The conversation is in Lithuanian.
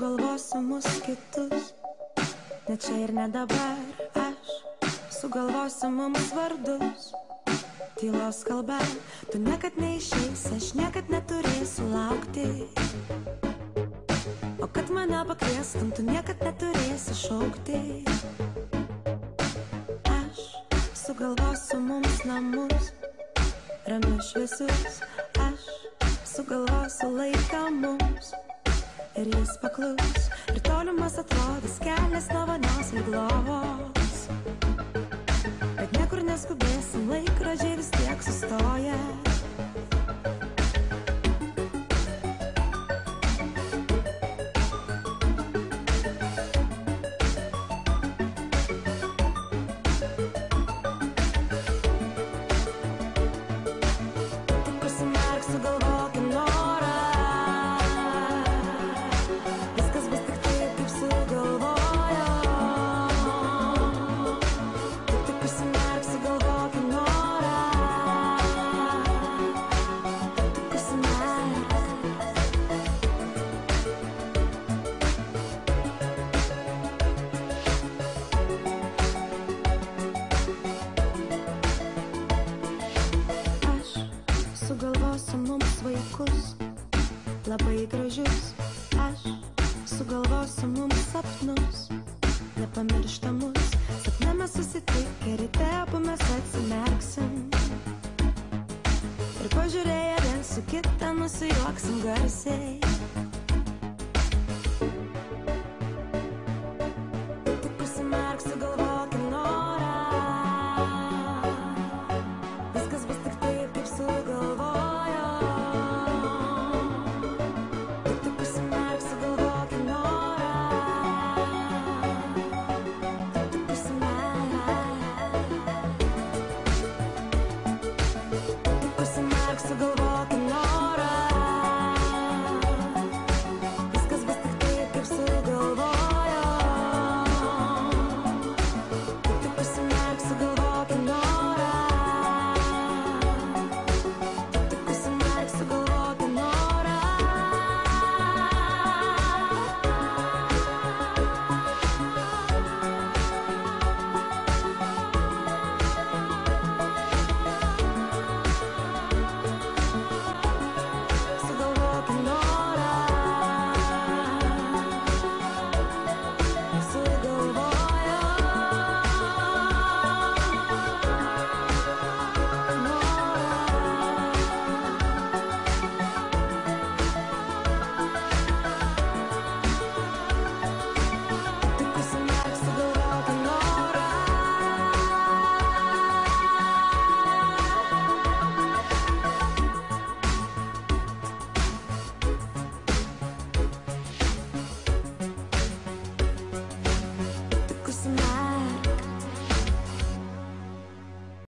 sugalvosiu mus kitus, ne čia ir ne dabar. Aš sugalvosiu mums vardus, tylos kalba, tu niekad neišeisi, aš niekad neturėsiu laukti. O kad mane pakviestum, tu niekad neturėsi šaukti. Aš sugalvosiu mums namus, ramius šviesius. Aš sugalvosiu laiką mums ir jis paklus. Ir tolimas atrodys kelias nuo vonios ant lovos, bet niekur neskubėsim, laikrodžiai vis tiek sustoja. Sugalvosiu mums vaikus, labai gražius. Aš sugalvosiu mums sapnus, nepamirštamus. Sapne mes susitikę, ryte abu mes atsimerksim ir pažiūrėję viens su kita nusijuoksim garsiai. Tik užsimerk, sugalvosiu